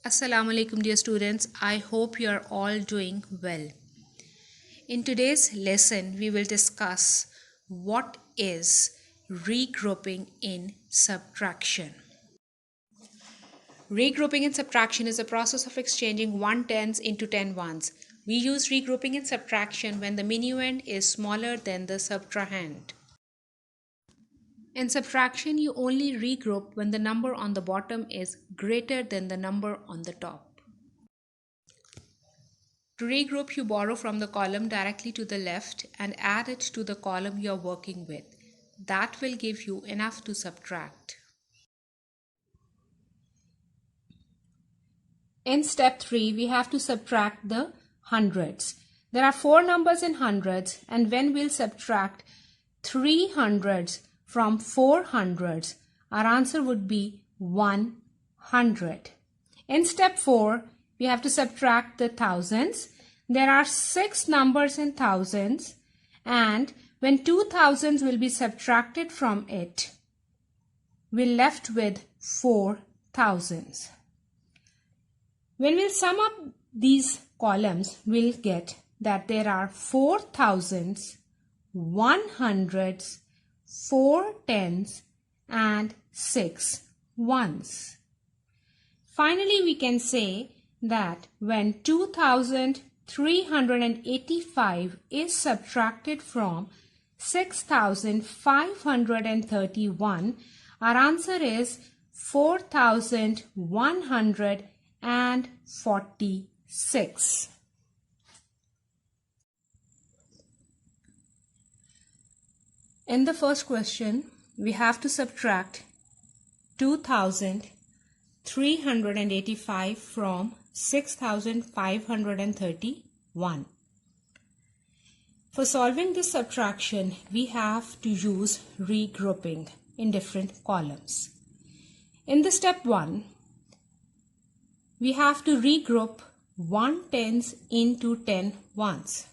Assalamu alaikum dear students. I hope you are all doing well. In today's lesson, we will discuss what is regrouping in subtraction. Regrouping in subtraction is a process of exchanging 1 tens into 10 ones. We use regrouping in subtraction when the minuend is smaller than the subtrahend. In subtraction, you only regroup when the number on the bottom is greater than the number on the top. To regroup, you borrow from the column directly to the left and add it to the column you are working with. That will give you enough to subtract. In step 3, we have to subtract the hundreds. There are 4 numbers in hundreds, and when we'll subtract 3 hundreds from 4 hundreds, our answer would be 100. In step 4, we have to subtract the thousands. There are 6 numbers in thousands, and when 2 thousands will be subtracted from it, we're left with 4 thousands. When we'll sum up these columns, we'll get that there are 4 thousands, 100s, 4 tens, and 6 ones. Finally, we can say that when 2,385 is subtracted from 6,531, our answer is 4,146. In the first question, we have to subtract 2,385 from 6,531. For solving this subtraction, we have to use regrouping in different columns. In the step 1, we have to regroup 1 tens into 10 ones.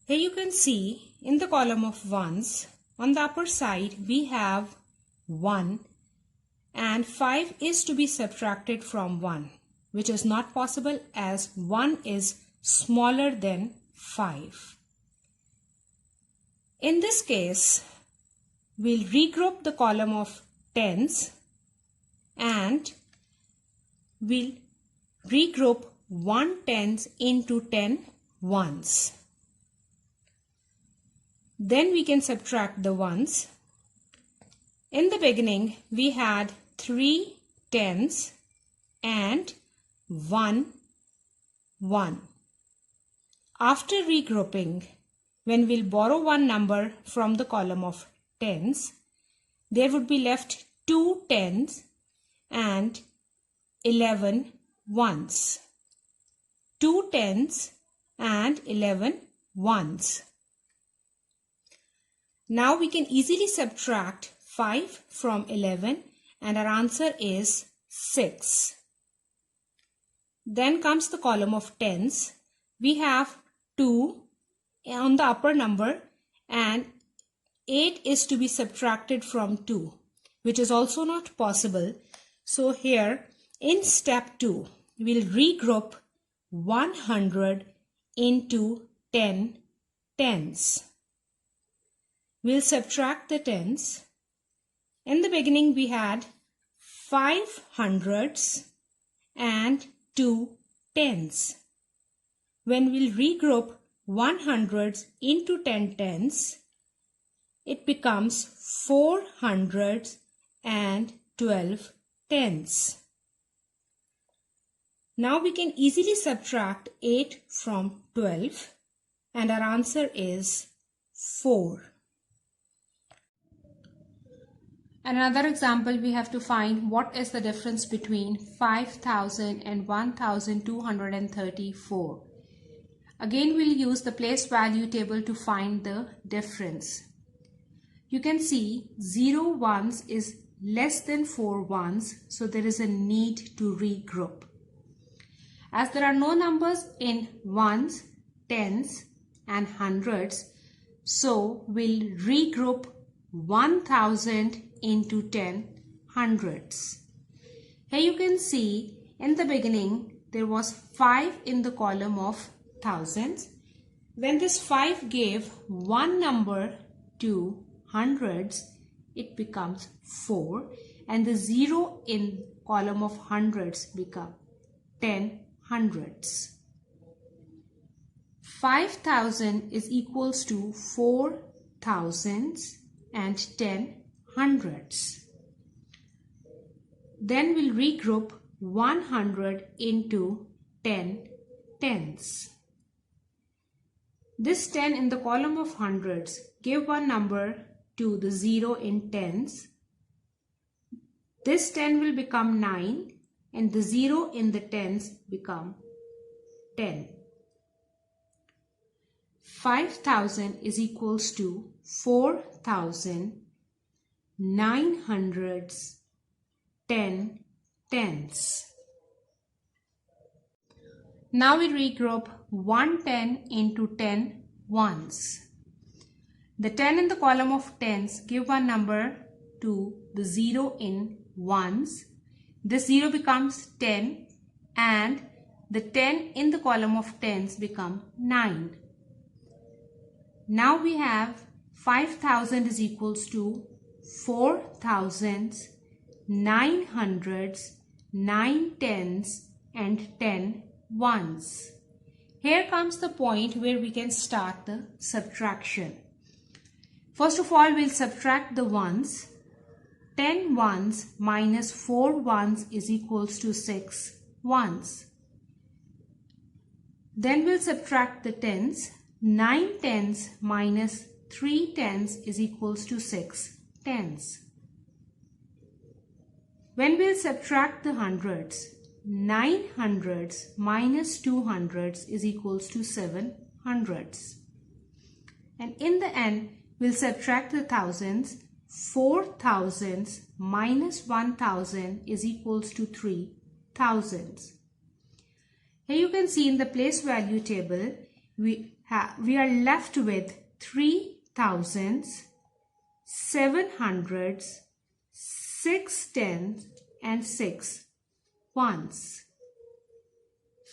Here you can see in the column of ones, on the upper side we have 1 and 5 is to be subtracted from 1, which is not possible as 1 is smaller than 5. In this case, we'll regroup the column of tens and we'll regroup 1 tens into 10 ones. Then we can subtract the ones. In the beginning, we had 3 tens and 1 1. After regrouping, when we'll borrow one number from the column of tens, there would be left 2 tens and 11 ones. 2 tens and 11 ones. Now we can easily subtract 5 from 11 and our answer is 6. Then comes the column of tens. We have 2 on the upper number and 8 is to be subtracted from 2, which is also not possible. So here in step 2, we'll regroup 100 into 10 tens. We'll subtract the tens. In the beginning, we had 5 hundreds and 2 tens. When we'll regroup 100s into 10 tens, it becomes 4 hundreds and 12 tens. Now we can easily subtract 8 from 12 and our answer is 4. Another example, we have to find what is the difference between 5,000 and 1,234. Again, we'll use the place value table to find the difference. You can see 0 ones is less than 4 ones, so there is a need to regroup. As there are no numbers in ones, tens and hundreds, so we'll regroup 1,000 into 10 hundreds. Here you can see in the beginning there was 5 in the column of thousands. When this 5 gave one number to hundreds, it becomes 4, and the 0 in column of hundreds become 10 hundreds. 5,000 is equals to 4 thousands and 10 hundreds. Then we'll regroup 100 into 10 tens. This 10 in the column of hundreds give one number to the 0 in tens. This 10 will become 9 and the 0 in the tens become 10. 5,000 is equals to 4,910 tens. Now we regroup 110 into 10 ones. The 10 in the column of tens give one number to the 0 in ones. This 0 becomes 10 and the 10 in the column of tens become 9. Now we have 5,000 is equals to 4 thousands, 9 hundreds, 9 tens and 10 ones. Here comes the point where we can start the subtraction. First of all, we'll subtract the ones. 10 ones minus 4 ones is equals to 6 ones. Then we'll subtract the tens. 9 tens minus 3 tens is equals to 6 tens. When we'll subtract the hundreds, 9 hundreds minus 2 hundreds is equals to 7 hundreds. And in the end, we'll subtract the thousands. 4 thousands minus 1,000 is equals to 3 thousands. Here you can see in the place value table, we are left with 3 thousands, 7 hundreds, 6 tens and 6 ones.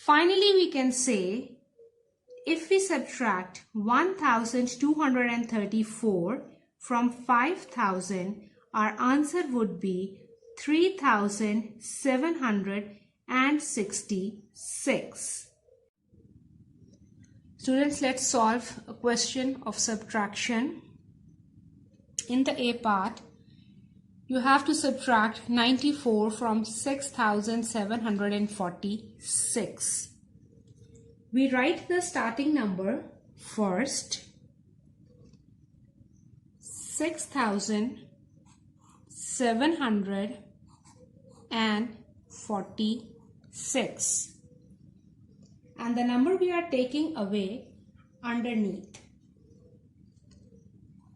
Finally, we can say if we subtract 1,234 from 5,000, our answer would be 3,766. Students, let's solve a question of subtraction. In the A part, you have to subtract 94 from 6,746. We write the starting number first. 6,746. And the number we are taking away underneath,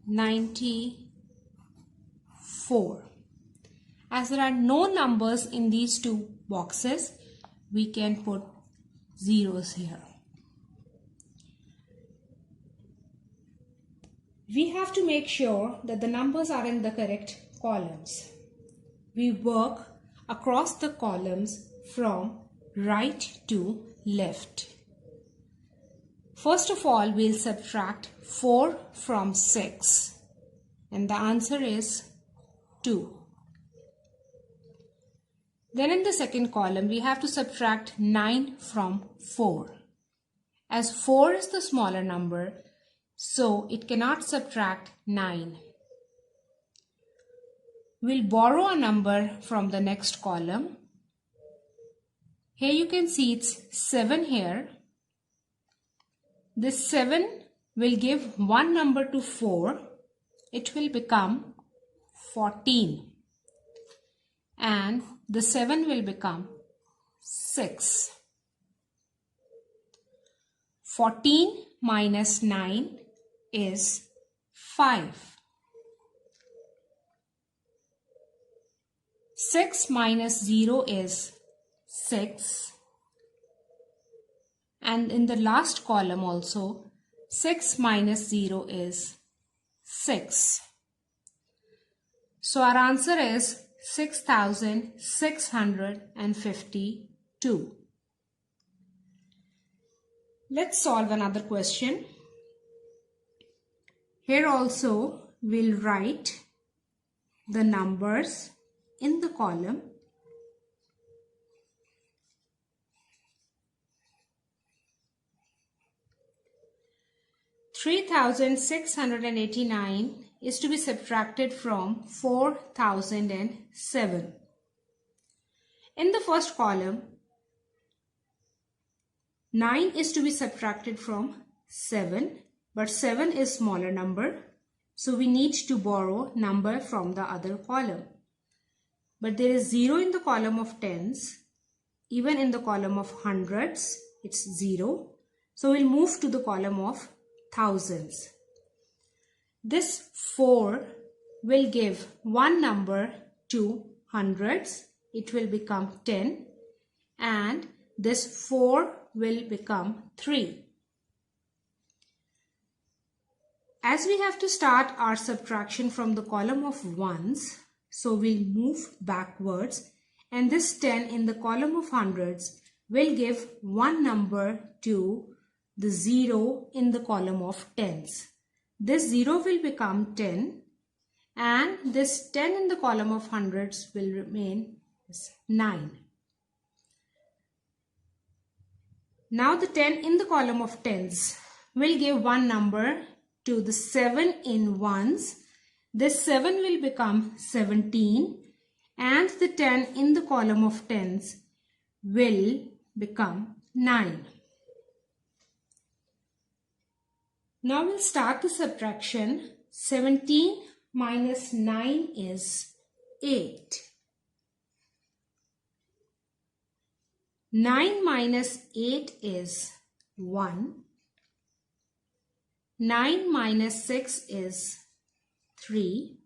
94. As there are no numbers in these two boxes, we can put zeros here. We have to make sure that the numbers are in the correct columns. We work across the columns from right to left. First of all, we'll subtract 4 from 6 and the answer is 2. Then in the second column, we have to subtract 9 from 4. As 4 is the smaller number, so it cannot subtract 9. We'll borrow a number from the next column. Here you can see it's 7 here. This 7 will give one number to 4. It will become 14. And the 7 will become 6. 14 minus 9 is 5. 6 minus 0 is 6. And in the last column also, 6 minus 0 is 6. So our answer is 6,652. Let's solve another question. Here also we'll write the numbers in the column. $3,689 is to be subtracted from 4,007. In the first column, 9 is to be subtracted from 7, but 7 is smaller number, so we need to borrow number from the other column. But there is 0 in the column of tens, even in the column of hundreds, it's 0. So we'll move to the column of thousands. This 4 will give one number to hundreds, it will become 10, and this 4 will become 3. As we have to start our subtraction from the column of ones, so we'll move backwards, and this 10 in the column of hundreds will give one number to the 0 in the column of tens. This 0 will become 10, and this 10 in the column of hundreds will remain as 9. Now the 10 in the column of tens will give one number to the 7 in ones. This 7 will become 17, and the 10 in the column of tens will become 9. Now we'll start the subtraction. 17 minus 9 is 8. 9 minus 8 is 1. 9 minus 6 is 3.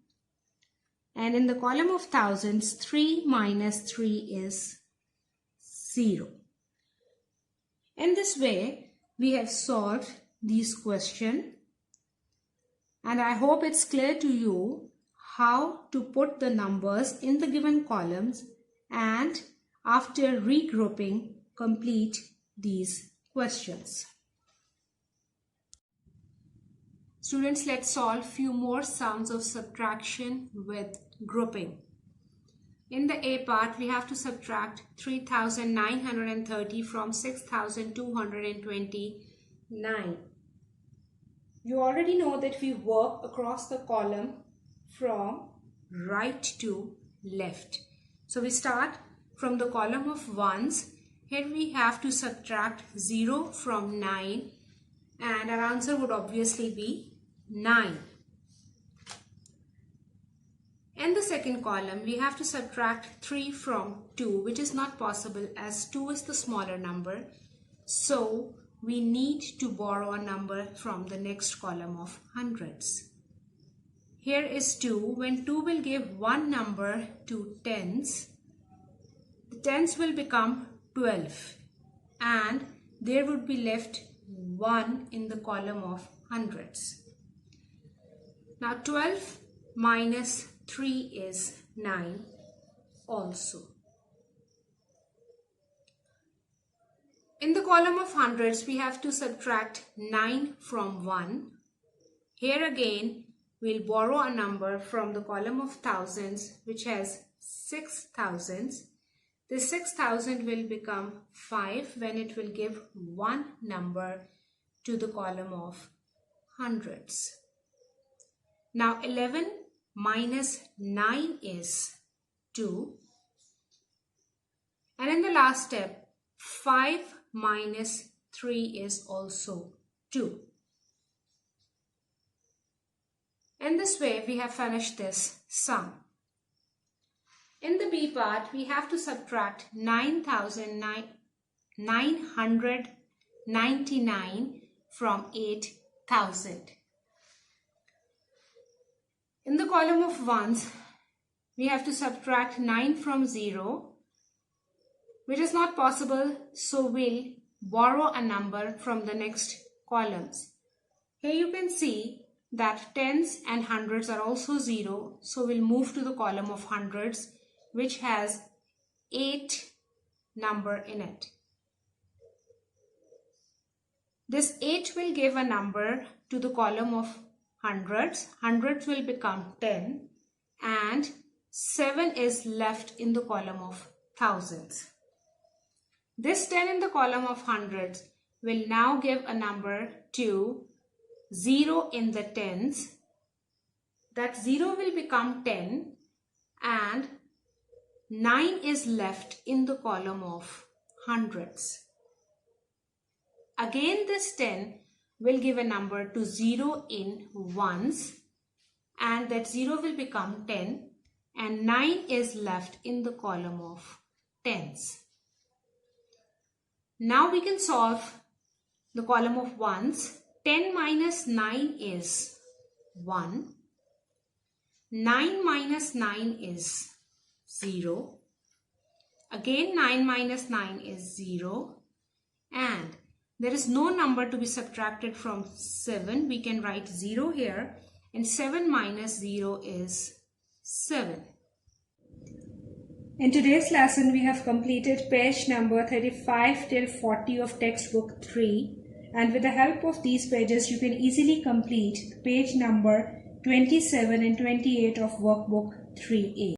And in the column of thousands, 3 minus 3 is 0. In this way, we have solved this question, and I hope it's clear to you how to put the numbers in the given columns, and after regrouping, complete these questions. Students, let's solve few more sums of subtraction with grouping. In the A part, we have to subtract 3,930 from 6,229. You already know that we work across the column from right to left. So we start from the column of ones. Here we have to subtract 0 from 9, and our answer would obviously be 9. In the second column, we have to subtract 3 from 2, which is not possible as 2 is the smaller number. So we need to borrow a number from the next column of hundreds. Here is 2. When 2 will give one number to tens, the tens will become 12, and there would be left 1 in the column of hundreds. Now 12 minus 3 is 9 also. In the column of hundreds, we have to subtract 9 from 1. Here again, we'll borrow a number from the column of thousands, which has 6 thousands. This 6,000 will become 5 when it will give one number to the column of hundreds. Now 11 minus 9 is 2. And in the last step, 5 minus 3 is also 2. In this way, we have finished this sum. In the B part, we have to subtract 9,999 from 8,000. In the column of ones, we have to subtract 9 from 0, which is not possible, so we'll borrow a number from the next columns. Here you can see that tens and hundreds are also 0, so we'll move to the column of hundreds, which has 8 number in it. This 8 will give a number to the column of hundreds. Hundreds will become 10 and 7 is left in the column of thousands. This 10 in the column of hundreds will now give a number to 0 in the tens. That 0 will become 10 and 9 is left in the column of hundreds. Again, this 10 will give a number to 0 in ones and that 0 will become 10 and 9 is left in the column of tens. Now we can solve the column of ones. 10 minus 9 is 1. 9 minus 9 is 0. Again 9 minus 9 is 0. And there is no number to be subtracted from 7. We can write 0 here. And 7 minus 0 is 7. In today's lesson, we have completed page number 35 till 40 of textbook 3. And with the help of these pages, you can easily complete page number 27 and 28 of workbook 3A.